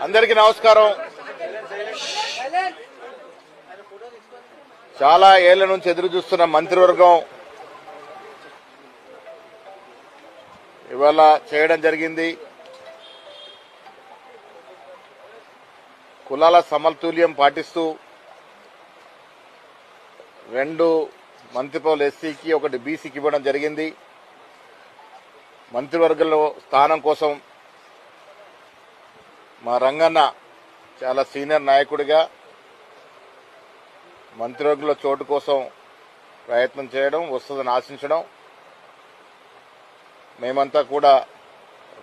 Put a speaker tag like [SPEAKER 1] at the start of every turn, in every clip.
[SPEAKER 1] అందరికీ నమస్కారం. చాలా ఏళ్ల నుంచి ఎదురు చూస్తున్న మంత్రివర్గం ఇవాళ చేయడం జరిగింది. కులాల సమతుల్యం పాటిస్తూ 2 మంత్రి పదవులు ఎస్సీకి 1 బీసీకి ఇవ్వడం జరిగింది. మంత్రివర్గంలో స్థానం కోసం మా రంగన్న చాలా సీనియర్ నాయకుడిగా మంత్రివర్గంలో చోటు కోసం ప్రయత్నం చేయడం, వస్తుందని ఆశించడం, మేమంతా కూడా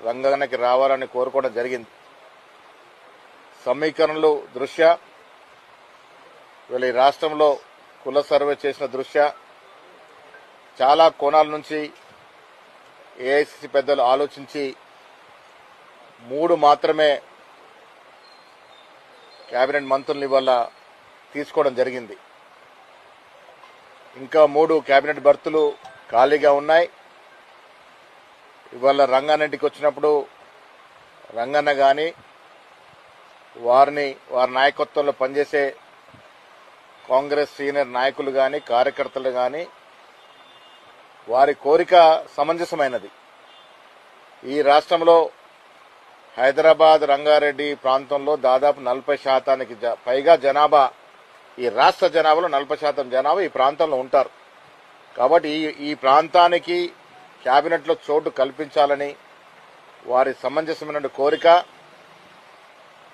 [SPEAKER 1] రంగన్నకి రావాలని కోరుకోవడం జరిగింది. సమీకరణలు దృష్ట్యా వీళ్ళ ఈ రాష్ట్రంలో కుల సర్వే చేసిన దృష్ట్యా చాలా కోణాల నుంచి ఏఐసిసి పెద్దలు ఆలోచించి 3 మాత్రమే కేబినెట్ మంత్రుల్ని ఇవాళ తీసుకోవడం జరిగింది. ఇంకా 3 కేబినెట్ బర్తులు ఖాళీగా ఉన్నాయి. ఇవాళ రంగన్నకి వచ్చినప్పుడు రంగన్న గాని వారి నాయకత్వంలో పనిచేసే కాంగ్రెస్ సీనియర్ నాయకులు గాని కార్యకర్తలు గాని వారి కోరిక సమంజసమైనది. ఈ రాష్ట్రంలో హైదరాబాద్ రంగారెడ్డి ప్రాంతంలో దాదాపు 40% పైగా జనాభా, ఈ రాష్ట్ర జనాభాలో 40% జనాభా ఈ ప్రాంతంలో ఉంటారు. కాబట్టి ఈ ప్రాంతానికి కేబినెట్లో చోటు కల్పించాలని వారి సమంజసమైన కోరిక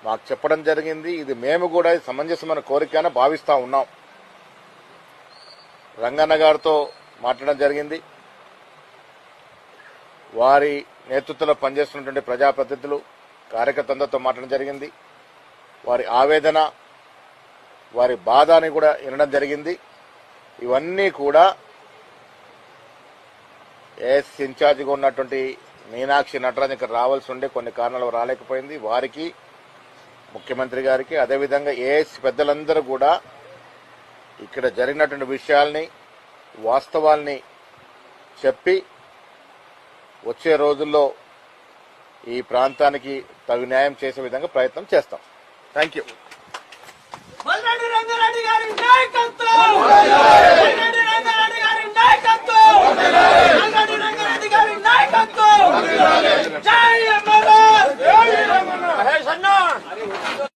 [SPEAKER 1] మాకు చెప్పడం జరిగింది. ఇది మేము కూడా సమంజసమైన కోరిక అని భావిస్తా ఉన్నాం. రంగన్న గారితో మాట్లాడడం జరిగింది. వారి నేతృత్వంలో పనిచేస్తున్నటువంటి ప్రజాప్రతినిధులు కార్యకర్తలతో మాట్లాడడం జరిగింది. వారి ఆవేదన, వారి బాధని కూడా వినడం జరిగింది. ఇవన్నీ కూడా ఏఎస్ ఇన్ఛార్జిగా ఉన్నటువంటి మీనాక్షి నటరాజన్ ఇక్కడ రావాల్సి ఉండే కొన్ని కారణాలు రాలేకపోయింది. వారికి, ముఖ్యమంత్రి గారికి, అదేవిధంగా ఏఎస్ పెద్దలందరూ కూడా ఇక్కడ జరిగినటువంటి విషయాల్ని, వాస్తవాల్ని చెప్పి వచ్చే రోజుల్లో ఈ ప్రాంతానికి తగు న్యాయం చేసే విధంగా ప్రయత్నం చేస్తాం. Thank you.
[SPEAKER 2] మల్లాడి రంగారెడ్డి గారి నాయకత్వం, మల్లాడి రంగారెడ్డి గారి నాయకత్వం, మల్లాడి రంగారెడ్డి గారి నాయకత్వం. జై అమర, జై అమర.